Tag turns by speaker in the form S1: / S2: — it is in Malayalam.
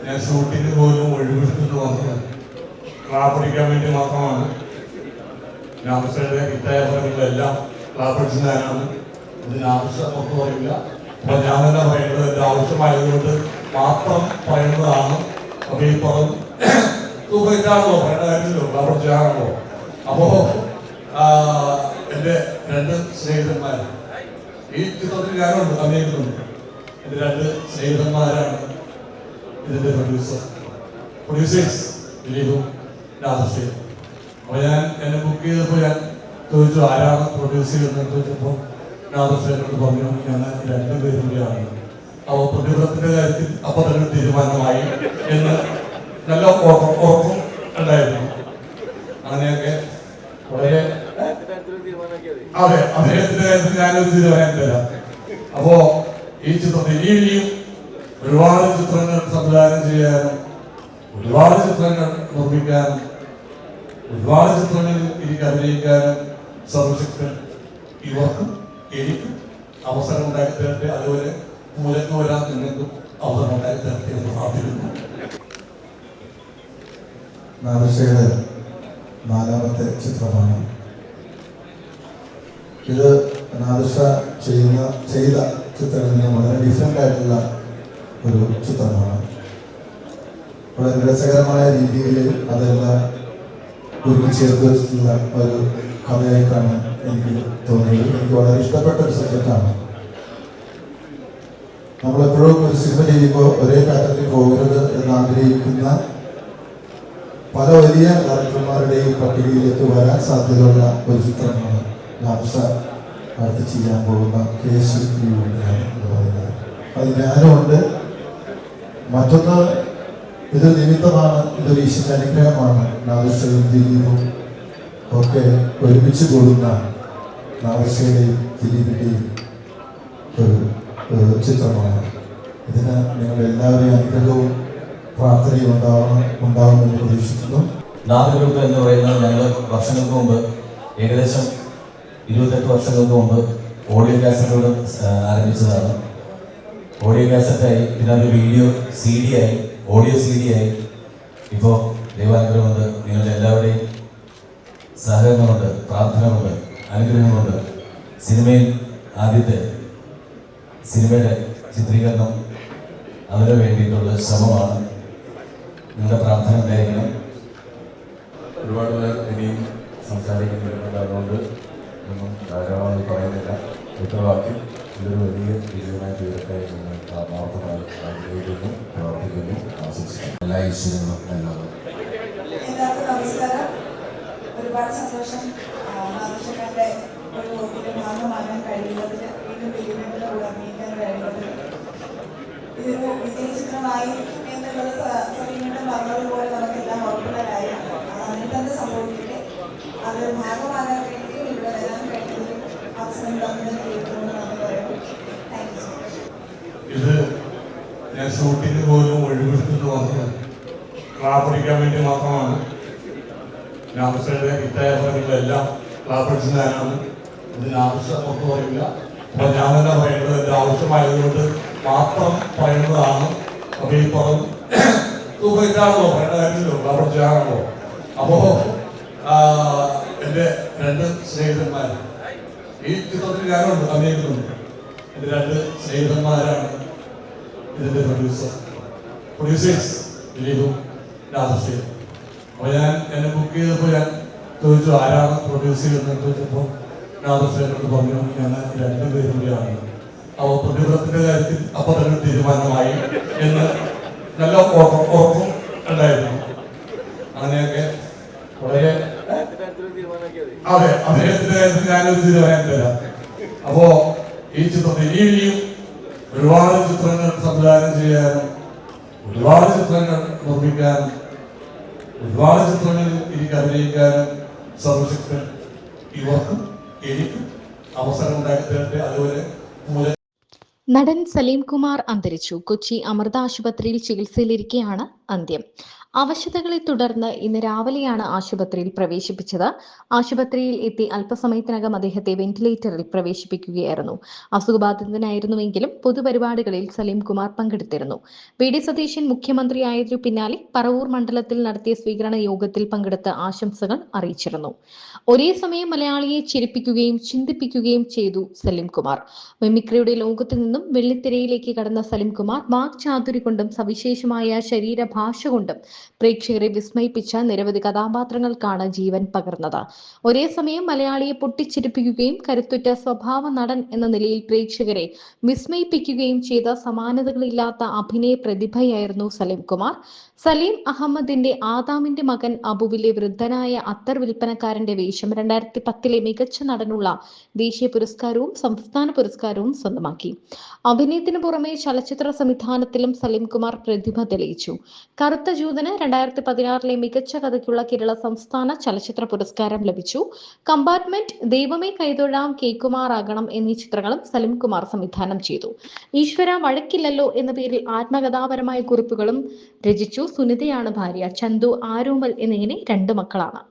S1: ഞാൻ ഷൂട്ടിന് പോലും ഒഴിവെടുത്തിട്ട് വന്നത് ക്ലാപ്പടിക്കാൻ വേണ്ടി മാത്രമാണ്. നാമസയുടെ ഹിറ്റായ പടങ്ങളെല്ലാം ക്ലാപ്പടിച്ച ഞാനാണ്. ഇതിന് ആവശ്യം ഒന്നും പറയില്ല. അപ്പൊ ഞാൻ തന്നെ പറയുന്നത് എൻ്റെ ആവശ്യമായതുകൊണ്ട് മാത്രം പറയുന്നതാണ്. അപ്പൊ ഈ പറഞ്ഞു സൂപ്പർഹിറ്റാണല്ലോ, പറയേണ്ട കാര്യമില്ലല്ലോ, ക്ലാപ്പടിച്ചാണല്ലോ. അപ്പോ എൻ്റെ രണ്ട് സ്നേഹിതന്മാർ ഈ ചിത്രത്തിൽ ഞാനുണ്ട്, അഭിനയിക്കുന്നുണ്ട്. എൻ്റെ രണ്ട് സ്നേഹിതന്മാരാണ് ഇതിൻ്റെ പ്രൊഡ്യൂസേഴ്സ് ദിലീപും രാധശ്രീയും. അപ്പോൾ ഞാൻ എന്നെ ബുക്ക് ചെയ്തപ്പോൾ ഞാൻ ചോദിച്ചു ആരാണ് പ്രൊഡ്യൂസ് ചെയ്യുന്നത് ചോദിച്ചപ്പോൾ രാധശ്രീയോട് പറഞ്ഞു ഞാൻ രണ്ടുപേരും കൂടിയാണ്. അപ്പോൾ പ്രതിഫലത്തിൻ്റെ കാര്യത്തിൽ അപ്പോൾ തന്നെ തീരുമാനമായി എന്ന് നല്ല ഉറപ്പും ഉണ്ടായിരുന്നു. അങ്ങനെയൊക്കെ വളരെ അതെ അദ്ദേഹത്തിന്റെ കാര്യത്തിൽ ഞാനൊരു തീരുമാനം തരാം. അപ്പോ ഈ ചിത്രത്തിൽ ഇനിയും ഒരുപാട് ചിത്രങ്ങൾ സംവിധാനം ചെയ്യാനും ഒരുപാട് ചിത്രങ്ങൾ നിർമ്മിക്കാനും ഒരുപാട് ചിത്രങ്ങളിൽ എനിക്ക് അഭിനയിക്കാനും സർവശക്തൻ ഇവർക്കും എനിക്കും അവസരം ഉണ്ടാക്കി തരട്ടെ. അതുപോലെ മൂലക്ക് വരാൻ നിങ്ങൾക്കും അവസരം ഉണ്ടാക്കി തരട്ടെ എന്ന് പ്രാർത്ഥിക്കുന്നു.
S2: നാദൃശയുടെ 4ാമത്തെ ചിത്രമാണ് ഇത്. നാദൃശ ചെയ്ത ചിത്രങ്ങളിൽ നിന്ന് വളരെ ഡിഫറെൻ്റ് ആയിട്ടുള്ള ഒരു ചിത്രമാണ്. വളരെ രസകരമായ രീതിയിൽ അതെല്ലാം ഒരുക്കി ചേർത്ത് വെച്ചിട്ടുള്ള ഒരു കഥയായിട്ടാണ് എനിക്ക് തോന്നിയത്. എനിക്ക് വളരെ ഇഷ്ടപ്പെട്ട ഒരു സബ്ജക്റ്റാണ്. നമ്മളെപ്പോഴും ഒരു സിനിമ ചെയ്യുമ്പോൾ ഒരേ പാറ്റേണിൽ പോകരുത് എന്ന് ആഗ്രഹിക്കുന്ന പല വലിയ ഡയറക്ടർമാരുടെയും പട്ടികയിലേക്ക് വരാൻ സാധ്യതയുള്ള ഒരു ചിത്രമാണ് നാദൃശ അടുത്ത് ചെയ്യാൻ പോകുന്ന കേസ് എന്ന് പറയുന്നത്. അത് ഞാനുമുണ്ട്. മറ്റൊന്ന് ഇത് നിമിത്തമാണ്, ഇതൊരു ഈശ്വര അനുഗ്രഹമാണ്. നാദൃശയും ദിലീപും ഒക്കെ ഒരുമിച്ച് കൂടുന്ന നാദൃശയുടെയും ദിലീപിൻ്റെയും ഒരു ചിത്രമാണ്. ഇതിന് നിങ്ങളെല്ലാവരുടെയും അനുഗ്രഹവും പ്രാർത്ഥനയും ഉണ്ടാവുമെന്ന് പ്രതീക്ഷിക്കുന്നു.
S3: നാദഗ്രൂപ്പ് എന്ന് പറയുന്നത് ഞങ്ങൾ വർഷങ്ങൾക്ക് മുമ്പ്, ഏകദേശം 28 വർഷങ്ങൾക്ക് മുമ്പ് ഓഡിയോ കാസറ്റോട് ആരംഭിച്ചതാണ്. ഓഡിയോ കാസറ്റായി, പിന്നെ അത് വീഡിയോ CD ആയി, ഓഡിയോ CD ആയി. ഇപ്പോൾ ദൈവാനുഗ്രഹമുണ്ട്, നിങ്ങളുടെ എല്ലാവരുടെയും സഹകരണമുണ്ട്, പ്രാർത്ഥനകളുണ്ട്, അനുഗ്രഹമുണ്ട്. സിനിമയിൽ ആദ്യത്തെ സിനിമയുടെ ചിത്രീകരണം അതിനു വേണ്ടിയിട്ടുള്ള ശ്രമമാണ്. നിങ്ങളുടെ പ്രാർത്ഥന ഉണ്ടായിരിക്കണം.
S4: ഒരുപാട് പേർ ഇനിയും സംസാരിക്കുന്നുണ്ട്, അതുകൊണ്ട് ഒന്നും ധാരാളമായി പറയുന്നില്ല. ഒറ്റവാക്കിൽ ഇതൊരു വലിയ വിജയമായി തീരട്ടെ എന്ന് ആത്മാർത്ഥമായി ആഗ്രഹിക്കുന്നു, പ്രാർത്ഥിക്കുന്നു, ആശംസിക്കുന്നു. എല്ലാ ഈശ്വരങ്ങളും നല്ലത്.
S5: എല്ലാവർക്കും നമസ്കാരം. ഒരുപാട് സന്തോഷം നാദൃശയുടെ ഒരു വോക്കിന്റെ ഭാഗമാകാൻ കഴിയുന്നതിന്, വീണ്ടും ദിലീപിന്റെ കൂടെ അഭിനയിക്കാൻ കഴിയുന്നതിന്. ഇതൊരു വിജയ ചിത്രമായിരിക്കും എന്നുള്ളത് സലീമേട്ടൻ പറഞ്ഞതുപോലെ നമുക്കെല്ലാം ഉറപ്പുള്ള കാര്യമാണ്. അതിൽ തന്നെ സംഭവിക്കട്ടെ. അതൊരു ഭാഗമാകാൻ വേണ്ടിയും ഇവിടെ വരാൻ കഴിയുന്നതിലും അവസരം തന്നതിന് കേൾക്കണമെന്ന് നന്ദി പറയുന്നു. Thank you so much.
S1: ഇത് ഞാൻ ഷൂട്ടിന് പോലും ഒഴിവെടുത്തിട്ട് വന്നത് ക്ലാപ്പടിക്കാൻ വേണ്ടി മാത്രമാണ്. നാമസയുടെ ഹിറ്റായ പടങ്ങളെല്ലാം ക്ലാപ്പടിച്ച ഞാനാണ്. ഇതിന് ആവശ്യം ഒന്നും പറയില്ല. അപ്പൊ ഞാൻ തന്നെ പറയുന്നത് എൻ്റെ ആവശ്യമായതുകൊണ്ട് മാത്രം പറയുന്നതാണ്. അപ്പൊ ഈ പറഞ്ഞു സൂപ്പർഹിറ്റാണല്ലോ, പറയേണ്ട കാര്യമില്ലല്ലോ, ക്ലാപ്പടിച്ചാണല്ലോ. അപ്പോ എൻ്റെ രണ്ട് സ്നേഹിതന്മാർ ഈ ചിത്രത്തിൽ ഞാനുണ്ട്, അഭിനയിക്കുന്നുണ്ട്. എൻ്റെ രണ്ട് സ്നേഹിതന്മാരാണ് ഇതിൻ്റെ പ്രൊഡ്യൂസേഴ്സ് ദിലീപും രാധശ്രീയും. അപ്പോൾ ഞാൻ എന്നെ ബുക്ക് ചെയ്തപ്പോൾ ഞാൻ ചോദിച്ചു ആരാണ് പ്രൊഡ്യൂസ് ചെയ്യുന്നത് ചോദിച്ചപ്പോൾ രാധശ്രീയോട് പറഞ്ഞു ഞാൻ രണ്ടുപേരും കൂടിയാണ്. അപ്പോൾ പ്രതിഫലത്തിൻ്റെ കാര്യത്തിൽ അപ്പോൾ തന്നെ തീരുമാനമായി എന്ന് നല്ല ഉറപ്പും ഉണ്ടായിരുന്നു. അങ്ങനെയൊക്കെ വളരെ അതെ അദ്ദേഹത്തിന്റെ കാര്യത്തിൽ ഞാനൊരു തീരുമാനം തരാം. അപ്പോ ഈ ചിത്രത്തിൽ ഇനിയും ഒരുപാട് ചിത്രങ്ങൾ സംവിധാനം ചെയ്യാനും ഒരുപാട് ചിത്രങ്ങൾ നിർമ്മിക്കാനും ഒരുപാട് ചിത്രങ്ങളിൽ എനിക്ക് അഭിനയിക്കാനും സർവശക്തൻ ഇവർക്കും എനിക്കും അവസരം ഉണ്ടാക്കി തരട്ടെ. അതുപോലെ
S6: നടൻ സലീം കുമാർ അന്തരിച്ചു. കൊച്ചി അമൃത ആശുപത്രിയിൽ ചികിത്സയിലിരിക്കെയാണ് അന്ത്യം. അവശതകളെ തുടർന്ന് ഇന്ന് രാവിലെയാണ് ആശുപത്രിയിൽ പ്രവേശിപ്പിച്ചത്. ആശുപത്രിയിൽ എത്തി അല്പസമയത്തിനകം അദ്ദേഹത്തെ വെന്റിലേറ്ററിൽ പ്രവേശിപ്പിക്കുകയായിരുന്നു. അസുഖബാധിതനായിരുന്നുവെങ്കിലും പൊതുപരിപാടികളിൽ സലീം കുമാർ പങ്കെടുത്തിരുന്നു. വി.ഡി. സതീശൻ മുഖ്യമന്ത്രിയായതിനു പിന്നാലെ പറവൂർ മണ്ഡലത്തിൽ നടത്തിയ സ്വീകരണ യോഗത്തിൽ പങ്കെടുത്ത് ആശംസകൾ അറിയിച്ചിരുന്നു. ഒരേ സമയം മലയാളിയെ ചിരിപ്പിക്കുകയും ചിന്തിപ്പിക്കുകയും ചെയ്തു സലീം കുമാർ. മിമിക്രിയുടെ ലോകത്തു നിന്നും വെള്ളിത്തിരയിലേക്ക് കടന്ന സലീം കുമാർ വാക്ചാതുരി കൊണ്ടും സവിശേഷമായ ശരീരഭാഷ കൊണ്ടും പ്രേക്ഷകരെ വിസ്മയിപ്പിച്ച നിരവധി കഥാപാത്രങ്ങൾക്കാണ് ജീവൻ പകർന്നത്. ഒരേ സമയം മലയാളിയെ പൊട്ടിച്ചിരിപ്പിക്കുകയും കരുത്തുറ്റ സ്വഭാവ നടൻ എന്ന നിലയിൽ പ്രേക്ഷകരെ വിസ്മയിപ്പിക്കുകയും ചെയ്ത സമാനതകളില്ലാത്ത അഭിനയ പ്രതിഭയായിരുന്നു സലീം കുമാർ. സലീം അഹമ്മദിന്റെ ആദാമിന്റെ മകൻ അബുവിലെ വൃദ്ധനായ അത്തർ വിൽപ്പനക്കാരന്റെ വേഷം 2010 മികച്ച നടനുള്ള ദേശീയ പുരസ്കാരവും സംസ്ഥാന പുരസ്കാരവും സ്വന്തമാക്കി. അഭിനയത്തിന് പുറമെ ചലച്ചിത്ര സംവിധാനത്തിലും സലീം കുമാർ പ്രതിഭ തെളിയിച്ചു. കറുത്ത ജൂതന് 2016 മികച്ച കഥയ്ക്കുള്ള കേരള സംസ്ഥാന ചലച്ചിത്ര പുരസ്കാരം ലഭിച്ചു. കമ്പാർട്ട്മെന്റ്, ദൈവമേ കൈതൊഴാം, കേക്കുമാറാകണം എന്നീ ചിത്രങ്ങളും സലീം കുമാർ സംവിധാനം ചെയ്തു. ഈശ്വര വഴക്കില്ലല്ലോ എന്ന പേരിൽ ആത്മകഥാപരമായ കുറിപ്പുകളും രചിച്ചു. സുനിതയാണ് ഭാര്യ. ചന്തു, ആരോമൽ എന്നിങ്ങനെ 2 മക്കളാണ്.